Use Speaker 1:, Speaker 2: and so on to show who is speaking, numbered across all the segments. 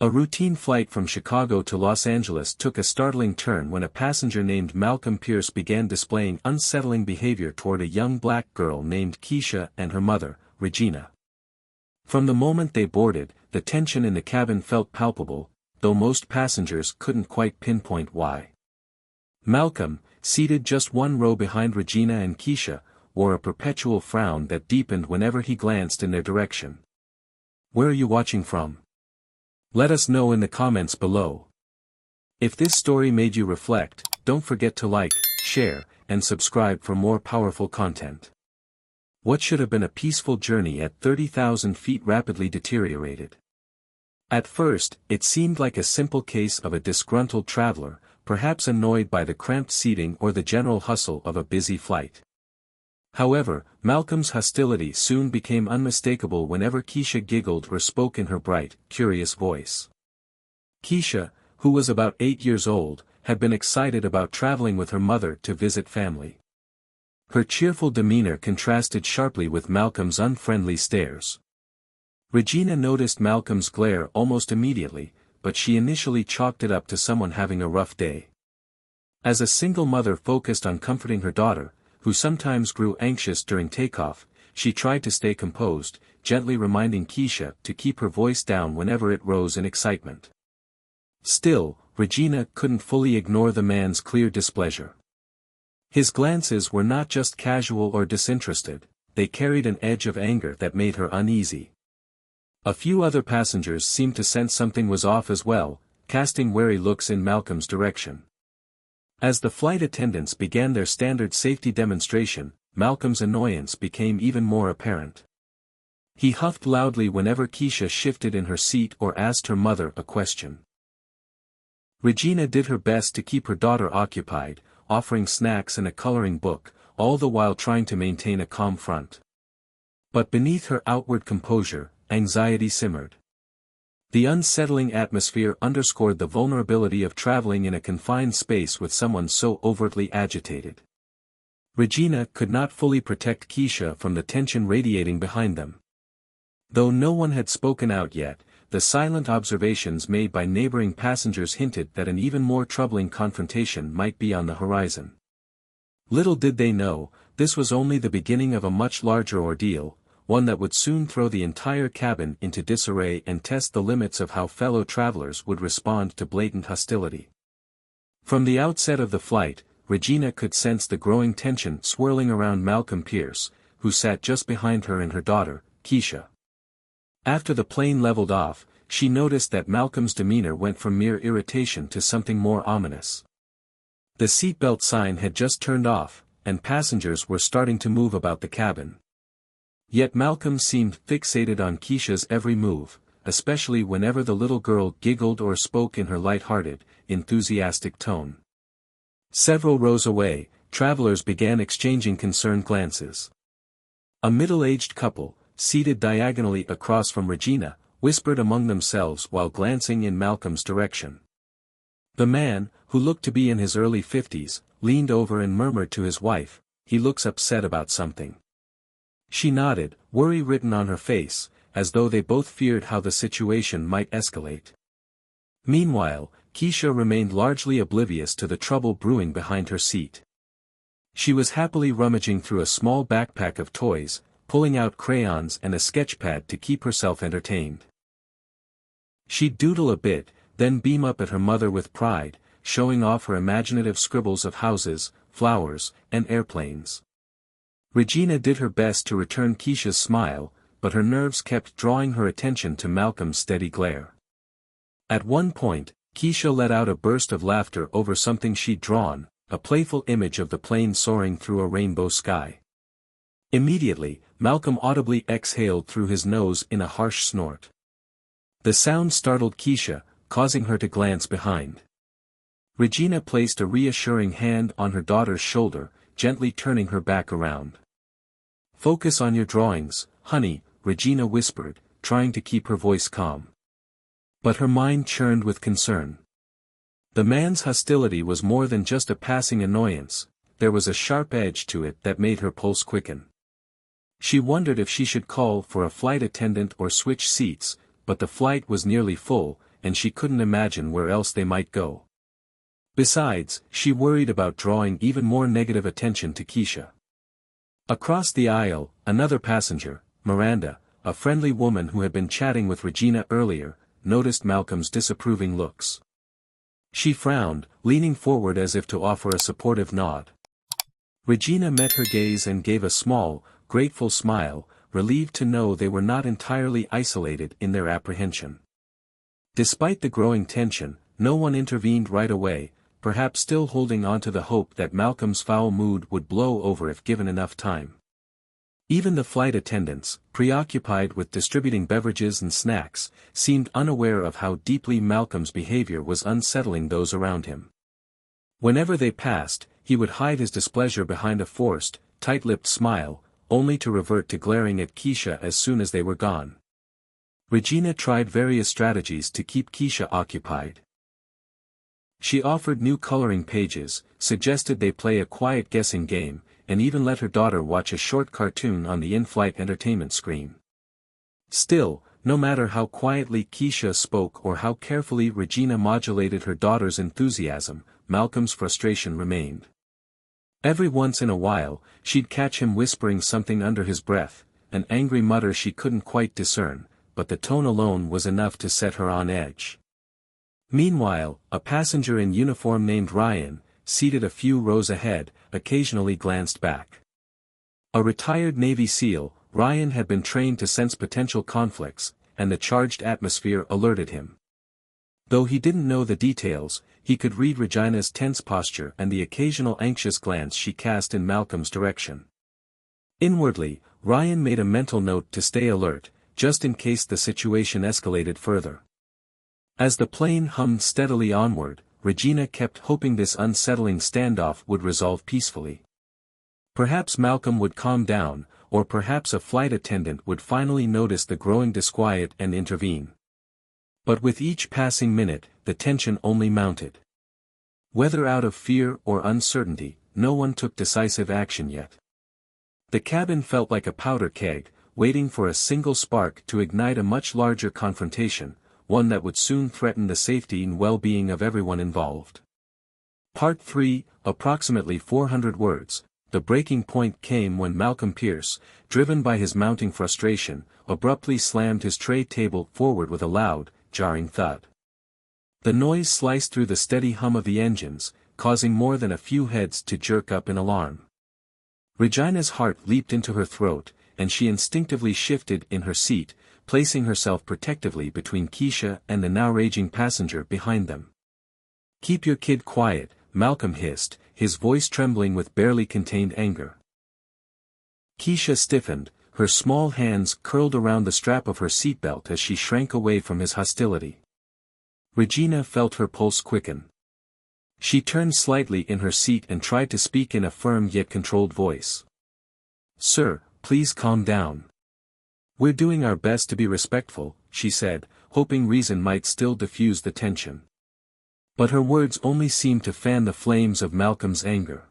Speaker 1: A routine flight from Chicago to Los Angeles took a startling turn when a passenger named Malcolm Pierce began displaying unsettling behavior toward a young black girl named Keisha and her mother, Regina. From the moment they boarded, the tension in the cabin felt palpable, though most passengers couldn't quite pinpoint why. Malcolm, seated just one row behind Regina and Keisha, wore a perpetual frown that deepened whenever he glanced in their direction. "Where are you watching from? Let us know in the comments below. If this story made you reflect, don't forget to like, share, and subscribe for more powerful content." What should have been a peaceful journey at 30,000 feet rapidly deteriorated. At first, it seemed like a simple case of a disgruntled traveler, perhaps annoyed by the cramped seating or the general hustle of a busy flight. However, Malcolm's hostility soon became unmistakable whenever Keisha giggled or spoke in her bright, curious voice. Keisha, who was about 8 years old, had been excited about traveling with her mother to visit family. Her cheerful demeanor contrasted sharply with Malcolm's unfriendly stares. Regina noticed Malcolm's glare almost immediately, but she initially chalked it up to someone having a rough day. As a single mother focused on comforting her daughter, who sometimes grew anxious during takeoff, she tried to stay composed, gently reminding Keisha to keep her voice down whenever it rose in excitement. Still, Regina couldn't fully ignore the man's clear displeasure. His glances were not just casual or disinterested, they carried an edge of anger that made her uneasy. A few other passengers seemed to sense something was off as well, casting wary looks in Malcolm's direction. As the flight attendants began their standard safety demonstration, Malcolm's annoyance became even more apparent. He huffed loudly whenever Keisha shifted in her seat or asked her mother a question. Regina did her best to keep her daughter occupied, offering snacks and a coloring book, all the while trying to maintain a calm front. But beneath her outward composure, anxiety simmered. The unsettling atmosphere underscored the vulnerability of traveling in a confined space with someone so overtly agitated. Regina could not fully protect Keisha from the tension radiating behind them. Though no one had spoken out yet, the silent observations made by neighboring passengers hinted that an even more troubling confrontation might be on the horizon. Little did they know, this was only the beginning of a much larger ordeal, one that would soon throw the entire cabin into disarray and test the limits of how fellow travelers would respond to blatant hostility. From the outset of the flight, Regina could sense the growing tension swirling around Malcolm Pierce, who sat just behind her and her daughter, Keisha. After the plane leveled off, she noticed that Malcolm's demeanor went from mere irritation to something more ominous. The seatbelt sign had just turned off, and passengers were starting to move about the cabin. Yet Malcolm seemed fixated on Keisha's every move, especially whenever the little girl giggled or spoke in her light-hearted, enthusiastic tone. Several rows away, travelers began exchanging concerned glances. A middle-aged couple, seated diagonally across from Regina, whispered among themselves while glancing in Malcolm's direction. The man, who looked to be in his early 50s, leaned over and murmured to his wife, "He looks upset about something." She nodded, worry written on her face, as though they both feared how the situation might escalate. Meanwhile, Keisha remained largely oblivious to the trouble brewing behind her seat. She was happily rummaging through a small backpack of toys, pulling out crayons and a sketchpad to keep herself entertained. She'd doodle a bit, then beam up at her mother with pride, showing off her imaginative scribbles of houses, flowers, and airplanes. Regina did her best to return Keisha's smile, but her nerves kept drawing her attention to Malcolm's steady glare. At one point, Keisha let out a burst of laughter over something she'd drawn, a playful image of the plane soaring through a rainbow sky. Immediately, Malcolm audibly exhaled through his nose in a harsh snort. The sound startled Keisha, causing her to glance behind. Regina placed a reassuring hand on her daughter's shoulder, gently turning her back around. "Focus on your drawings, honey," Regina whispered, trying to keep her voice calm. But her mind churned with concern. The man's hostility was more than just a passing annoyance, there was a sharp edge to it that made her pulse quicken. She wondered if she should call for a flight attendant or switch seats, but the flight was nearly full, and she couldn't imagine where else they might go. Besides, she worried about drawing even more negative attention to Keisha. Across the aisle, another passenger, Miranda, a friendly woman who had been chatting with Regina earlier, noticed Malcolm's disapproving looks. She frowned, leaning forward as if to offer a supportive nod. Regina met her gaze and gave a small, grateful smile, relieved to know they were not entirely isolated in their apprehension. Despite the growing tension, no one intervened right away, perhaps still holding on to the hope that Malcolm's foul mood would blow over if given enough time. Even the flight attendants, preoccupied with distributing beverages and snacks, seemed unaware of how deeply Malcolm's behavior was unsettling those around him. Whenever they passed, he would hide his displeasure behind a forced, tight-lipped smile, only to revert to glaring at Keisha as soon as they were gone. Regina tried various strategies to keep Keisha occupied. She offered new coloring pages, suggested they play a quiet guessing game, and even let her daughter watch a short cartoon on the in-flight entertainment screen. Still, no matter how quietly Keisha spoke or how carefully Regina modulated her daughter's enthusiasm, Malcolm's frustration remained. Every once in a while, she'd catch him whispering something under his breath, an angry mutter she couldn't quite discern, but the tone alone was enough to set her on edge. Meanwhile, a passenger in uniform named Ryan, seated a few rows ahead, occasionally glanced back. A retired Navy SEAL, Ryan had been trained to sense potential conflicts, and the charged atmosphere alerted him. Though he didn't know the details, he could read Regina's tense posture and the occasional anxious glance she cast in Malcolm's direction. Inwardly, Ryan made a mental note to stay alert, just in case the situation escalated further. As the plane hummed steadily onward, Regina kept hoping this unsettling standoff would resolve peacefully. Perhaps Malcolm would calm down, or perhaps a flight attendant would finally notice the growing disquiet and intervene. But with each passing minute, the tension only mounted. Whether out of fear or uncertainty, no one took decisive action yet. The cabin felt like a powder keg, waiting for a single spark to ignite a much larger confrontation, one that would soon threaten the safety and well-being of everyone involved. Part 3, approximately 400 words. The breaking point came when Malcolm Pierce, driven by his mounting frustration, abruptly slammed his tray table forward with a loud, jarring thud. The noise sliced through the steady hum of the engines, causing more than a few heads to jerk up in alarm. Regina's heart leaped into her throat, and she instinctively shifted in her seat, placing herself protectively between Keisha and the now raging passenger behind them. "Keep your kid quiet," Malcolm hissed, his voice trembling with barely contained anger. Keisha stiffened, her small hands curled around the strap of her seatbelt as she shrank away from his hostility. Regina felt her pulse quicken. She turned slightly in her seat and tried to speak in a firm yet controlled voice. "Sir, please calm down. We're doing our best to be respectful," she said, hoping reason might still diffuse the tension. But her words only seemed to fan the flames of Malcolm's anger.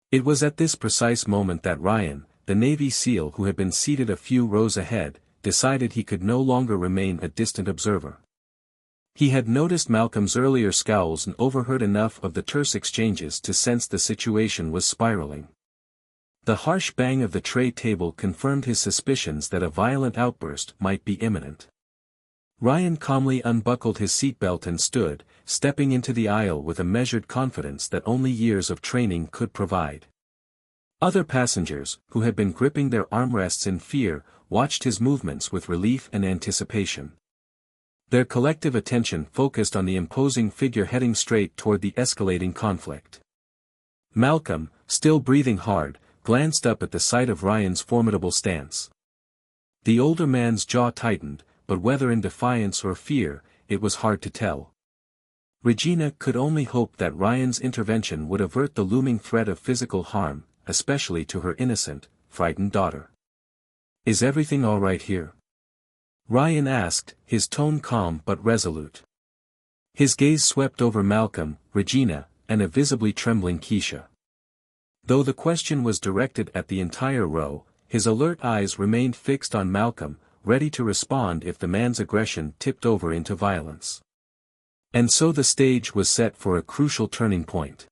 Speaker 1: It was at this precise moment that Ryan, the Navy SEAL who had been seated a few rows ahead, decided he could no longer remain a distant observer. He had noticed Malcolm's earlier scowls and overheard enough of the terse exchanges to sense the situation was spiraling. The harsh bang of the tray table confirmed his suspicions that a violent outburst might be imminent. Ryan calmly unbuckled his seatbelt and stood, stepping into the aisle with a measured confidence that only years of training could provide. Other passengers, who had been gripping their armrests in fear, watched his movements with relief and anticipation. Their collective attention focused on the imposing figure heading straight toward the escalating conflict. Malcolm, still breathing hard, glanced up at the sight of Ryan's formidable stance. The older man's jaw tightened, but whether in defiance or fear, it was hard to tell. Regina could only hope that Ryan's intervention would avert the looming threat of physical harm, especially to her innocent, frightened daughter. "Is everything all right here?" Ryan asked, his tone calm but resolute. His gaze swept over Malcolm, Regina, and a visibly trembling Keisha. Though the question was directed at the entire row, his alert eyes remained fixed on Malcolm, ready to respond if the man's aggression tipped over into violence. And so the stage was set for a crucial turning point.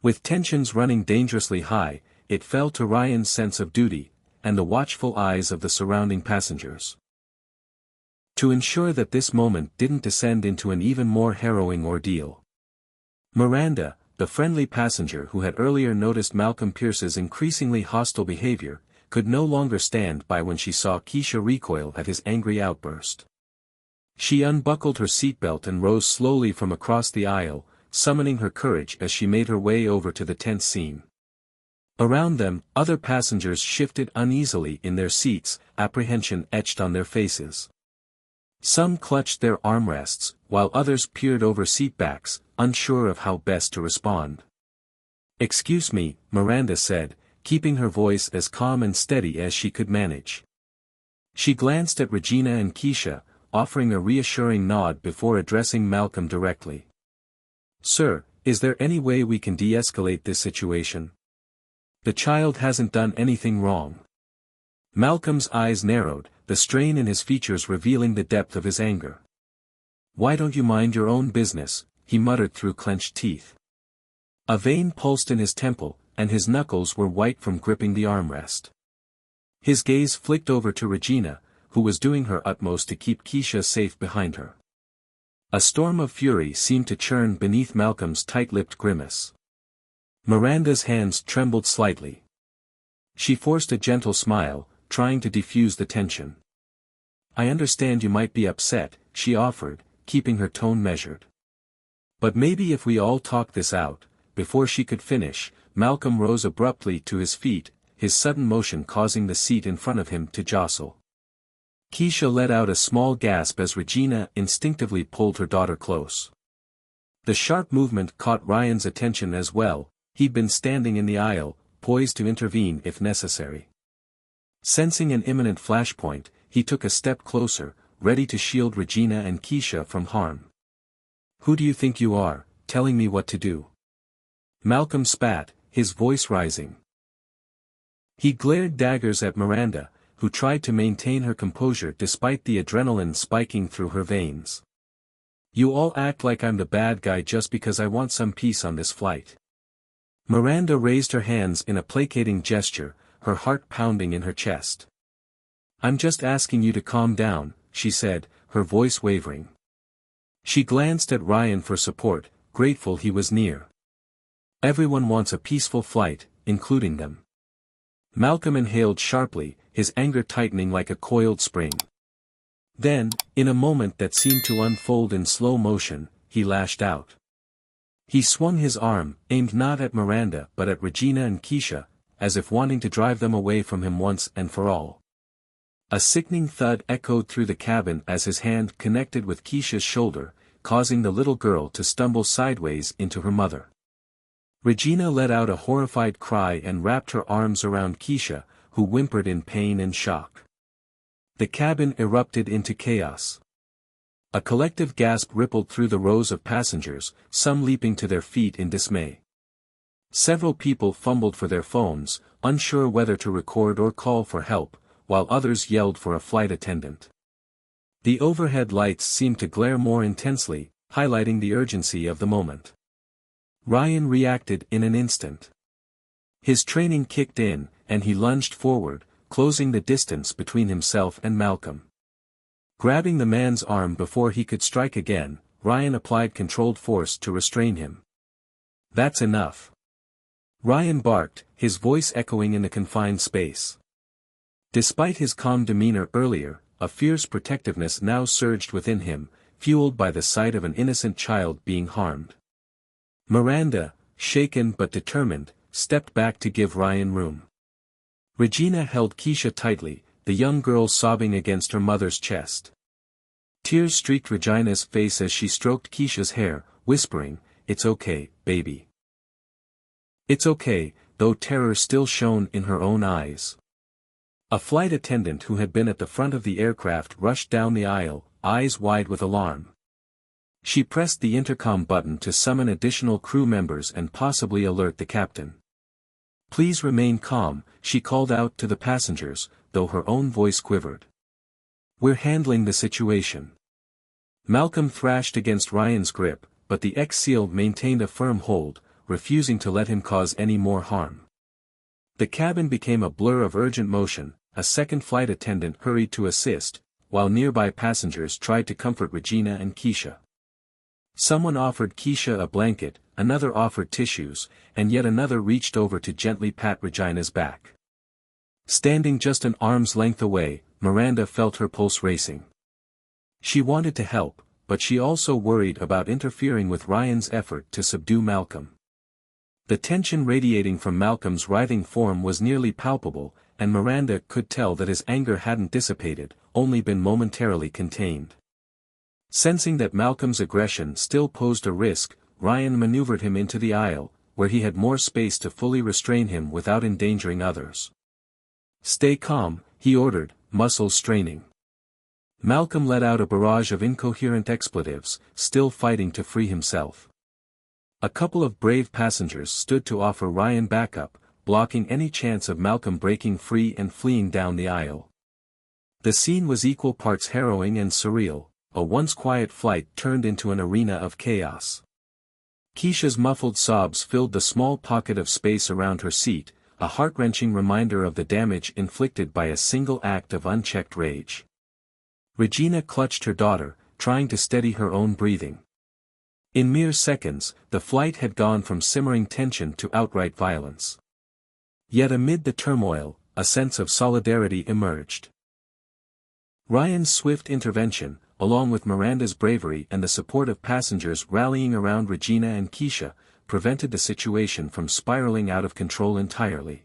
Speaker 1: With tensions running dangerously high, it fell to Ryan's sense of duty, and the watchful eyes of the surrounding passengers, to ensure that this moment didn't descend into an even more harrowing ordeal. Miranda, the friendly passenger who had earlier noticed Malcolm Pierce's increasingly hostile behavior, could no longer stand by when she saw Keisha recoil at his angry outburst. She unbuckled her seatbelt and rose slowly from across the aisle, summoning her courage as she made her way over to the tense scene. Around them, other passengers shifted uneasily in their seats, apprehension etched on their faces. Some clutched their armrests, while others peered over seatbacks, unsure of how best to respond. "Excuse me," Miranda said, keeping her voice as calm and steady as she could manage. She glanced at Regina and Keisha, offering a reassuring nod before addressing Malcolm directly. "Sir, is there any way we can de-escalate this situation? The child hasn't done anything wrong." Malcolm's eyes narrowed, the strain in his features revealing the depth of his anger. "Why don't you mind your own business?" he muttered through clenched teeth. A vein pulsed in his temple, and his knuckles were white from gripping the armrest. His gaze flicked over to Regina, who was doing her utmost to keep Keisha safe behind her. A storm of fury seemed to churn beneath Malcolm's tight-lipped grimace. Miranda's hands trembled slightly. She forced a gentle smile, trying to defuse the tension. "I understand you might be upset," she offered, keeping her tone measured. "But maybe if we all talk this out." Before she could finish, Malcolm rose abruptly to his feet, his sudden motion causing the seat in front of him to jostle. Keisha let out a small gasp as Regina instinctively pulled her daughter close. The sharp movement caught Ryan's attention as well. He'd been standing in the aisle, poised to intervene if necessary. Sensing an imminent flashpoint, he took a step closer, ready to shield Regina and Keisha from harm. "Who do you think you are, telling me what to do?" Malcolm spat, his voice rising. He glared daggers at Miranda, who tried to maintain her composure despite the adrenaline spiking through her veins. "You all act like I'm the bad guy just because I want some peace on this flight." Miranda raised her hands in a placating gesture, her heart pounding in her chest. "I'm just asking you to calm down," she said, her voice wavering. She glanced at Ryan for support, grateful he was near. "Everyone wants a peaceful flight, including them." Malcolm inhaled sharply, his anger tightening like a coiled spring. Then, in a moment that seemed to unfold in slow motion, he lashed out. He swung his arm, aimed not at Miranda but at Regina and Keisha, as if wanting to drive them away from him once and for all. A sickening thud echoed through the cabin as his hand connected with Keisha's shoulder, causing the little girl to stumble sideways into her mother. Regina let out a horrified cry and wrapped her arms around Keisha, who whimpered in pain and shock. The cabin erupted into chaos. A collective gasp rippled through the rows of passengers, some leaping to their feet in dismay. Several people fumbled for their phones, unsure whether to record or call for help, while others yelled for a flight attendant. The overhead lights seemed to glare more intensely, highlighting the urgency of the moment. Ryan reacted in an instant. His training kicked in, and he lunged forward, closing the distance between himself and Malcolm. Grabbing the man's arm before he could strike again, Ryan applied controlled force to restrain him. "That's enough." Ryan barked, his voice echoing in the confined space. Despite his calm demeanor earlier, a fierce protectiveness now surged within him, fueled by the sight of an innocent child being harmed. Miranda, shaken but determined, stepped back to give Ryan room. Regina held Keisha tightly, the young girl sobbing against her mother's chest. Tears streaked Regina's face as she stroked Keisha's hair, whispering, "It's okay, baby." "It's okay," though terror still shone in her own eyes. A flight attendant who had been at the front of the aircraft rushed down the aisle, eyes wide with alarm. She pressed the intercom button to summon additional crew members and possibly alert the captain. "Please remain calm," she called out to the passengers, though her own voice quivered. "We're handling the situation." Malcolm thrashed against Ryan's grip, but the ex-SEAL maintained a firm hold, refusing to let him cause any more harm. The cabin became a blur of urgent motion. A second flight attendant hurried to assist, while nearby passengers tried to comfort Regina and Keisha. Someone offered Keisha a blanket, another offered tissues, and yet another reached over to gently pat Regina's back. Standing just an arm's length away, Miranda felt her pulse racing. She wanted to help, but she also worried about interfering with Ryan's effort to subdue Malcolm. The tension radiating from Malcolm's writhing form was nearly palpable, and Miranda could tell that his anger hadn't dissipated, only been momentarily contained. Sensing that Malcolm's aggression still posed a risk, Ryan maneuvered him into the aisle, where he had more space to fully restrain him without endangering others. "Stay calm," he ordered, muscles straining. Malcolm let out a barrage of incoherent expletives, still fighting to free himself. A couple of brave passengers stood to offer Ryan backup, blocking any chance of Malcolm breaking free and fleeing down the aisle. The scene was equal parts harrowing and surreal. A once quiet flight turned into an arena of chaos. Keisha's muffled sobs filled the small pocket of space around her seat, a heart-wrenching reminder of the damage inflicted by a single act of unchecked rage. Regina clutched her daughter, trying to steady her own breathing. In mere seconds, the flight had gone from simmering tension to outright violence. Yet amid the turmoil, a sense of solidarity emerged. Ryan's swift intervention, along with Miranda's bravery and the support of passengers rallying around Regina and Keisha, prevented the situation from spiraling out of control entirely.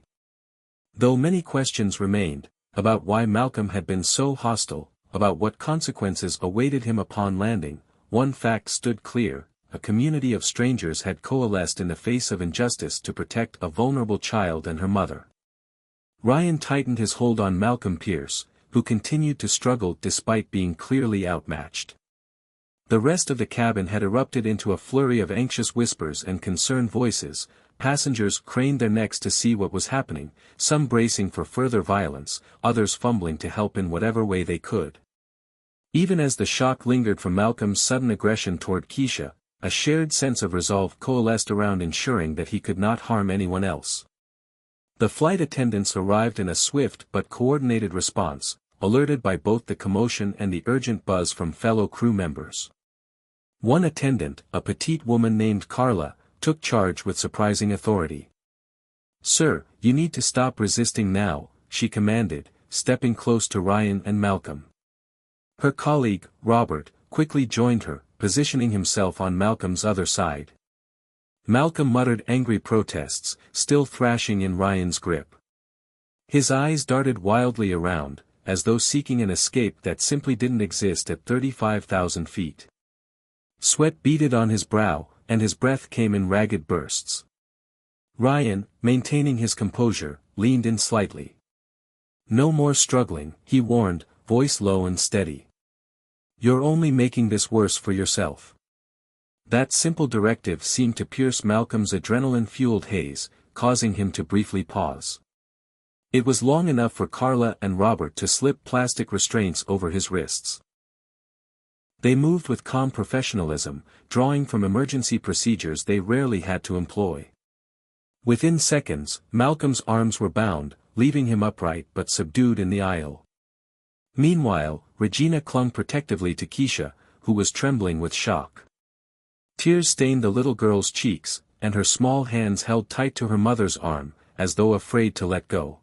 Speaker 1: Though many questions remained, about why Malcolm had been so hostile, about what consequences awaited him upon landing, one fact stood clear: a community of strangers had coalesced in the face of injustice to protect a vulnerable child and her mother. Ryan tightened his hold on Malcolm Pierce, who continued to struggle despite being clearly outmatched. The rest of the cabin had erupted into a flurry of anxious whispers and concerned voices. Passengers craned their necks to see what was happening, some bracing for further violence, others fumbling to help in whatever way they could. Even as the shock lingered from Malcolm's sudden aggression toward Keisha, a shared sense of resolve coalesced around ensuring that he could not harm anyone else. The flight attendants arrived in a swift but coordinated response, alerted by both the commotion and the urgent buzz from fellow crew members. One attendant, a petite woman named Carla, took charge with surprising authority. "Sir, you need to stop resisting now," she commanded, stepping close to Ryan and Malcolm. Her colleague, Robert, quickly joined her, positioning himself on Malcolm's other side. Malcolm muttered angry protests, still thrashing in Ryan's grip. His eyes darted wildly around, as though seeking an escape that simply didn't exist at 35,000 feet. Sweat beaded on his brow, and his breath came in ragged bursts. Ryan, maintaining his composure, leaned in slightly. "No more struggling," he warned, voice low and steady. "You're only making this worse for yourself." That simple directive seemed to pierce Malcolm's adrenaline-fueled haze, causing him to briefly pause. It was long enough for Carla and Robert to slip plastic restraints over his wrists. They moved with calm professionalism, drawing from emergency procedures they rarely had to employ. Within seconds, Malcolm's arms were bound, leaving him upright but subdued in the aisle. Meanwhile, Regina clung protectively to Keisha, who was trembling with shock. Tears stained the little girl's cheeks, and her small hands held tight to her mother's arm, as though afraid to let go.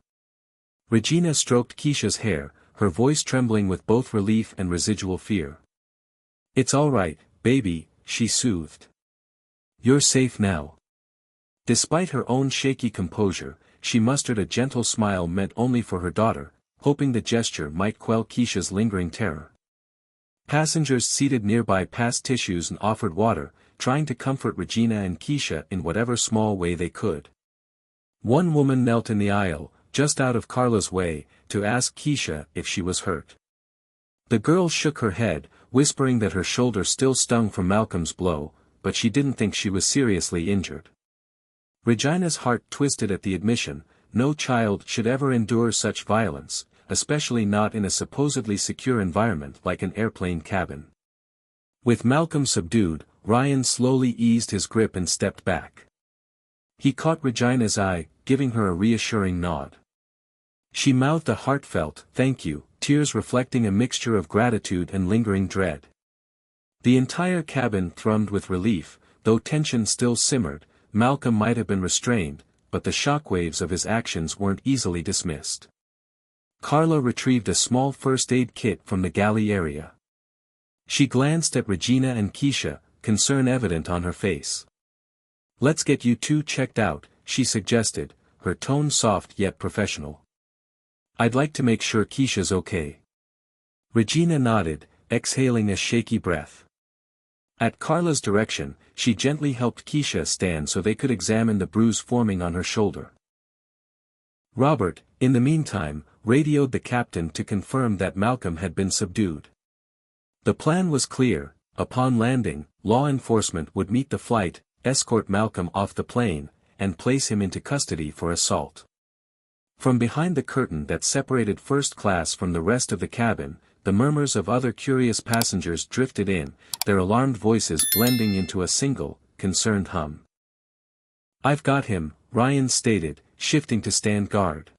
Speaker 1: Regina stroked Keisha's hair, her voice trembling with both relief and residual fear. "It's all right, baby," she soothed. "You're safe now." Despite her own shaky composure, she mustered a gentle smile meant only for her daughter, hoping the gesture might quell Keisha's lingering terror. Passengers seated nearby passed tissues and offered water, trying to comfort Regina and Keisha in whatever small way they could. One woman knelt in the aisle, just out of Carla's way, to ask Keisha if she was hurt. The girl shook her head, whispering that her shoulder still stung from Malcolm's blow, but she didn't think she was seriously injured. Regina's heart twisted at the admission. No child should ever endure such violence, especially not in a supposedly secure environment like an airplane cabin. With Malcolm subdued, Ryan slowly eased his grip and stepped back. He caught Regina's eye, giving her a reassuring nod. She mouthed a heartfelt, "Thank you," tears reflecting a mixture of gratitude and lingering dread. The entire cabin thrummed with relief, though tension still simmered. Malcolm might have been restrained, but the shockwaves of his actions weren't easily dismissed. Carla retrieved a small first aid kit from the galley area. She glanced at Regina and Keisha, concern evident on her face. "Let's get you two checked out," she suggested, her tone soft yet professional. "I'd like to make sure Keisha's okay." Regina nodded, exhaling a shaky breath. At Carla's direction, she gently helped Keisha stand so they could examine the bruise forming on her shoulder. Robert, in the meantime, radioed the captain to confirm that Malcolm had been subdued. The plan was clear: upon landing, law enforcement would meet the flight, escort Malcolm off the plane, and place him into custody for assault. From behind the curtain that separated first class from the rest of the cabin, the murmurs of other curious passengers drifted in, their alarmed voices blending into a single, concerned hum. "I've got him," Ryan stated, shifting to stand guard.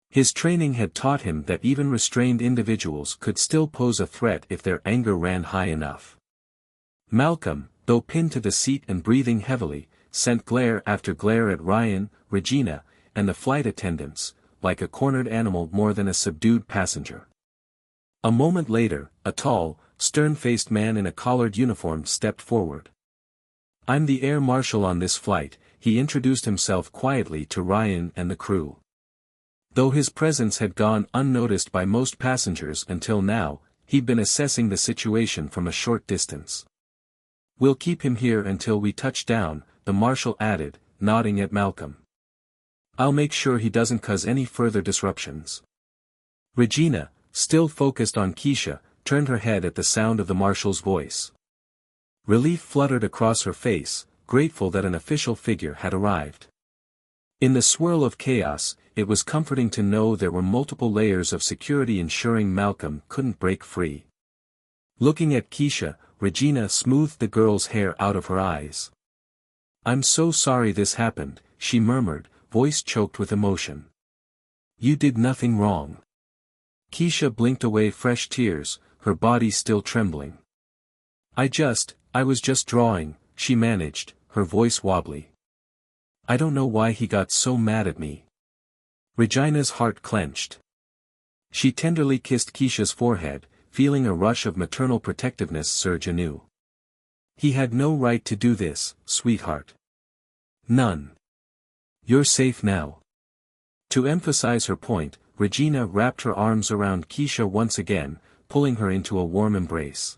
Speaker 1: His training had taught him that even restrained individuals could still pose a threat if their anger ran high enough. Malcolm, though pinned to the seat and breathing heavily, sent glare after glare at Ryan, Regina, and the flight attendants, like a cornered animal more than a subdued passenger. A moment later, a tall, stern-faced man in a collared uniform stepped forward. "I'm the air marshal on this flight," he introduced himself quietly to Ryan and the crew. Though his presence had gone unnoticed by most passengers until now, he'd been assessing the situation from a short distance. "We'll keep him here until we touch down," the marshal added, nodding at Malcolm. "I'll make sure he doesn't cause any further disruptions." Regina, still focused on Keisha, turned her head at the sound of the marshal's voice. Relief fluttered across her face, grateful that an official figure had arrived. In the swirl of chaos, it was comforting to know there were multiple layers of security ensuring Malcolm couldn't break free. Looking at Keisha, Regina smoothed the girl's hair out of her eyes. "I'm so sorry this happened," she murmured, voice choked with emotion. "You did nothing wrong." Keisha blinked away fresh tears, her body still trembling. I was just drawing," she managed, her voice wobbly. "I don't know why he got so mad at me." Regina's heart clenched. She tenderly kissed Keisha's forehead, feeling a rush of maternal protectiveness surge anew. "He had no right to do this, sweetheart. None. You're safe now." To emphasize her point, Regina wrapped her arms around Keisha once again, pulling her into a warm embrace.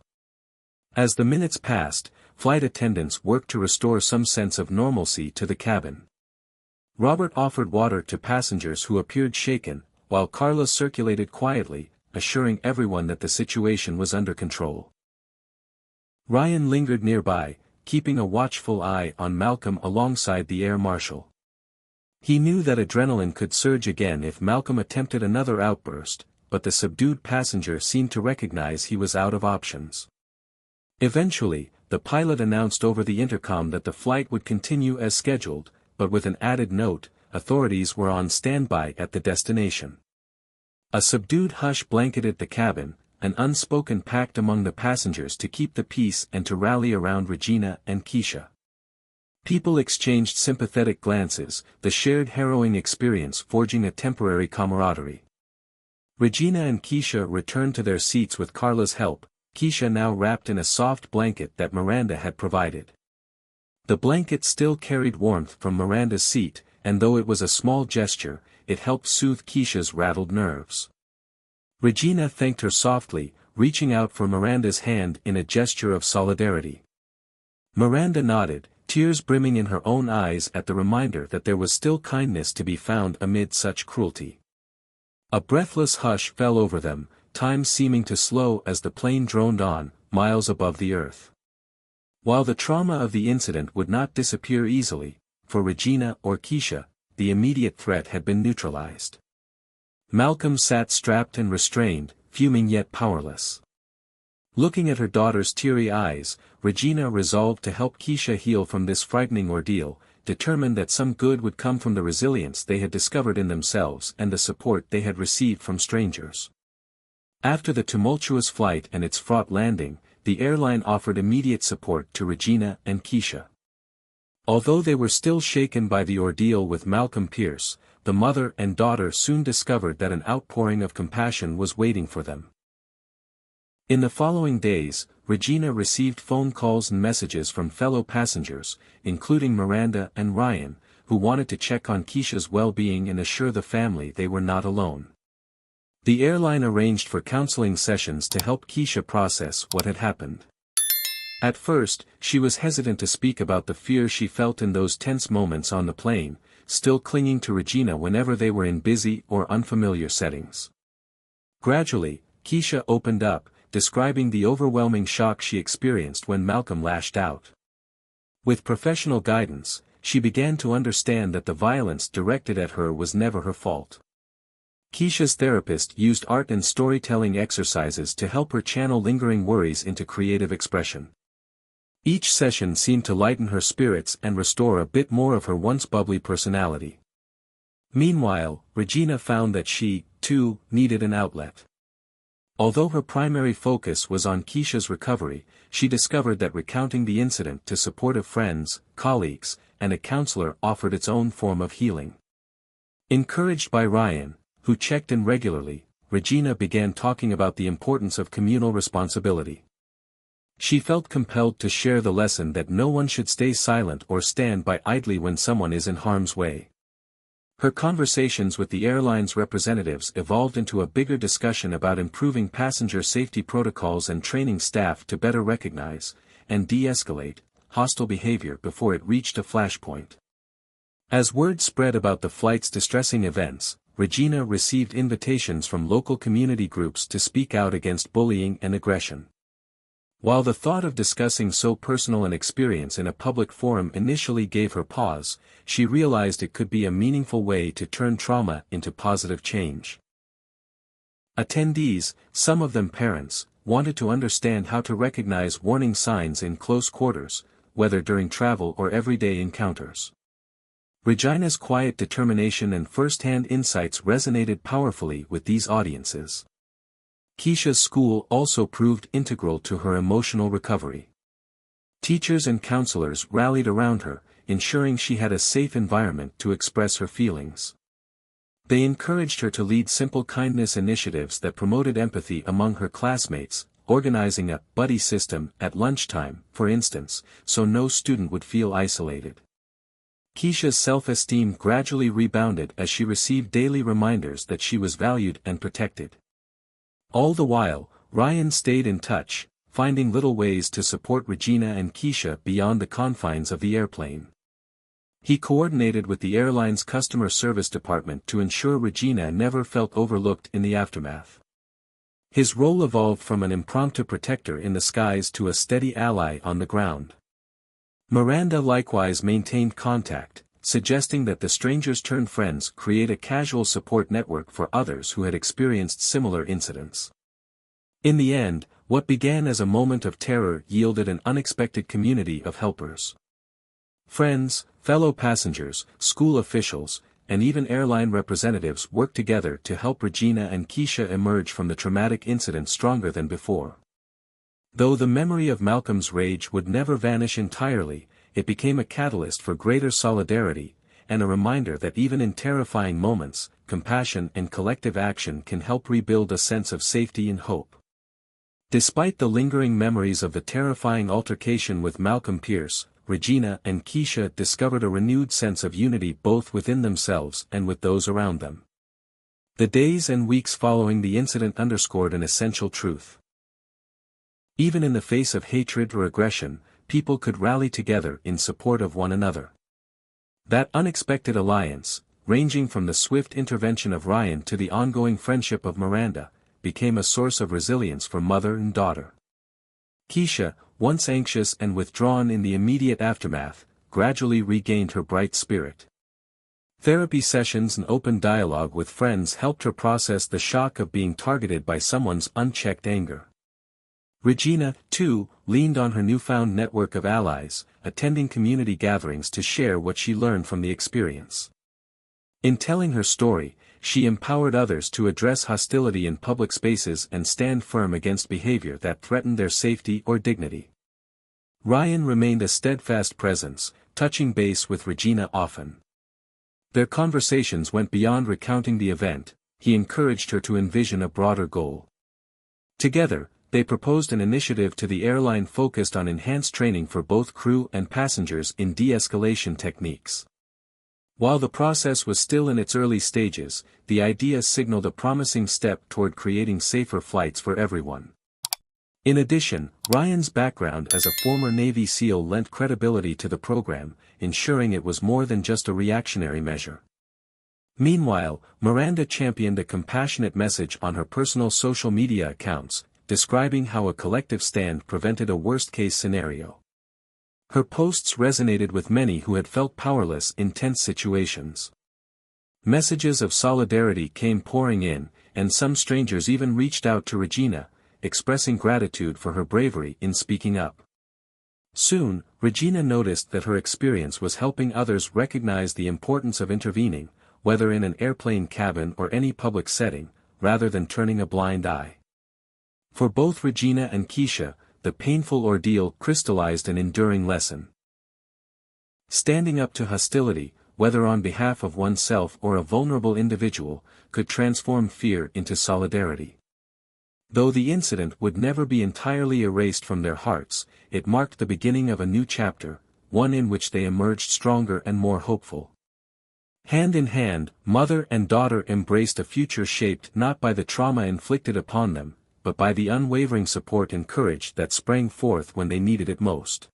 Speaker 1: As the minutes passed, flight attendants worked to restore some sense of normalcy to the cabin. Robert offered water to passengers who appeared shaken, while Carla circulated quietly, assuring everyone that the situation was under control. Ryan lingered nearby, keeping a watchful eye on Malcolm alongside the air marshal. He knew that adrenaline could surge again if Malcolm attempted another outburst, but the subdued passenger seemed to recognize he was out of options. Eventually, the pilot announced over the intercom that the flight would continue as scheduled, but with an added note: authorities were on standby at the destination. A subdued hush blanketed the cabin, an unspoken pact among the passengers to keep the peace and to rally around Regina and Keisha. People exchanged sympathetic glances, the shared harrowing experience forging a temporary camaraderie. Regina and Keisha returned to their seats with Carla's help, Keisha now wrapped in a soft blanket that Miranda had provided. The blanket still carried warmth from Miranda's seat, and though it was a small gesture, it helped soothe Keisha's rattled nerves. Regina thanked her softly, reaching out for Miranda's hand in a gesture of solidarity. Miranda nodded, tears brimming in her own eyes at the reminder that there was still kindness to be found amid such cruelty. A breathless hush fell over them, time seeming to slow as the plane droned on, miles above the earth. While the trauma of the incident would not disappear easily, for Regina or Keisha, the immediate threat had been neutralized. Malcolm sat strapped and restrained, fuming yet powerless. Looking at her daughter's teary eyes, Regina resolved to help Keisha heal from this frightening ordeal, determined that some good would come from the resilience they had discovered in themselves and the support they had received from strangers. After the tumultuous flight and its fraught landing, the airline offered immediate support to Regina and Keisha. Although they were still shaken by the ordeal with Malcolm Pierce, the mother and daughter soon discovered that an outpouring of compassion was waiting for them. In the following days, Regina received phone calls and messages from fellow passengers, including Miranda and Ryan, who wanted to check on Keisha's well-being and assure the family they were not alone. The airline arranged for counseling sessions to help Keisha process what had happened. At first, she was hesitant to speak about the fear she felt in those tense moments on the plane, still clinging to Regina whenever they were in busy or unfamiliar settings. Gradually, Keisha opened up, describing the overwhelming shock she experienced when Malcolm lashed out. With professional guidance, she began to understand that the violence directed at her was never her fault. Keisha's therapist used art and storytelling exercises to help her channel lingering worries into creative expression. Each session seemed to lighten her spirits and restore a bit more of her once bubbly personality. Meanwhile, Regina found that she, too, needed an outlet. Although her primary focus was on Keisha's recovery, she discovered that recounting the incident to supportive friends, colleagues, and a counselor offered its own form of healing. Encouraged by Ryan, who checked in regularly, Regina began talking about the importance of communal responsibility. She felt compelled to share the lesson that no one should stay silent or stand by idly when someone is in harm's way. Her conversations with the airline's representatives evolved into a bigger discussion about improving passenger safety protocols and training staff to better recognize, and de-escalate, hostile behavior before it reached a flashpoint. As word spread about the flight's distressing events, Regina received invitations from local community groups to speak out against bullying and aggression. While the thought of discussing so personal an experience in a public forum initially gave her pause, she realized it could be a meaningful way to turn trauma into positive change. Attendees, some of them parents, wanted to understand how to recognize warning signs in close quarters, whether during travel or everyday encounters. Regina's quiet determination and first-hand insights resonated powerfully with these audiences. Keisha's school also proved integral to her emotional recovery. Teachers and counselors rallied around her, ensuring she had a safe environment to express her feelings. They encouraged her to lead simple kindness initiatives that promoted empathy among her classmates, organizing a buddy system at lunchtime, for instance, so no student would feel isolated. Keisha's self-esteem gradually rebounded as she received daily reminders that she was valued and protected. All the while, Ryan stayed in touch, finding little ways to support Regina and Keisha beyond the confines of the airplane. He coordinated with the airline's customer service department to ensure Regina never felt overlooked in the aftermath. His role evolved from an impromptu protector in the skies to a steady ally on the ground. Miranda likewise maintained contact, suggesting that the strangers-turned-friends create a casual support network for others who had experienced similar incidents. In the end, what began as a moment of terror yielded an unexpected community of helpers. Friends, fellow passengers, school officials, and even airline representatives worked together to help Regina and Keisha emerge from the traumatic incident stronger than before. Though the memory of Malcolm's rage would never vanish entirely, it became a catalyst for greater solidarity, and a reminder that even in terrifying moments, compassion and collective action can help rebuild a sense of safety and hope. Despite the lingering memories of the terrifying altercation with Malcolm Pierce, Regina and Keisha discovered a renewed sense of unity both within themselves and with those around them. The days and weeks following the incident underscored an essential truth. Even in the face of hatred or aggression, people could rally together in support of one another. That unexpected alliance, ranging from the swift intervention of Ryan to the ongoing friendship of Miranda, became a source of resilience for mother and daughter. Keisha, once anxious and withdrawn in the immediate aftermath, gradually regained her bright spirit. Therapy sessions and open dialogue with friends helped her process the shock of being targeted by someone's unchecked anger. Regina, too, leaned on her newfound network of allies, attending community gatherings to share what she learned from the experience. In telling her story, she empowered others to address hostility in public spaces and stand firm against behavior that threatened their safety or dignity. Ryan remained a steadfast presence, touching base with Regina often. Their conversations went beyond recounting the event. He encouraged her to envision a broader goal. Together, they proposed an initiative to the airline focused on enhanced training for both crew and passengers in de-escalation techniques. While the process was still in its early stages, the idea signaled a promising step toward creating safer flights for everyone. In addition, Ryan's background as a former Navy SEAL lent credibility to the program, ensuring it was more than just a reactionary measure. Meanwhile, Miranda championed a compassionate message on her personal social media accounts, describing how a collective stand prevented a worst-case scenario. Her posts resonated with many who had felt powerless in tense situations. Messages of solidarity came pouring in, and some strangers even reached out to Regina, expressing gratitude for her bravery in speaking up. Soon, Regina noticed that her experience was helping others recognize the importance of intervening, whether in an airplane cabin or any public setting, rather than turning a blind eye. For both Regina and Keisha, the painful ordeal crystallized an enduring lesson. Standing up to hostility, whether on behalf of oneself or a vulnerable individual, could transform fear into solidarity. Though the incident would never be entirely erased from their hearts, it marked the beginning of a new chapter, one in which they emerged stronger and more hopeful. Hand in hand, mother and daughter embraced a future shaped not by the trauma inflicted upon them, but by the unwavering support and courage that sprang forth when they needed it most.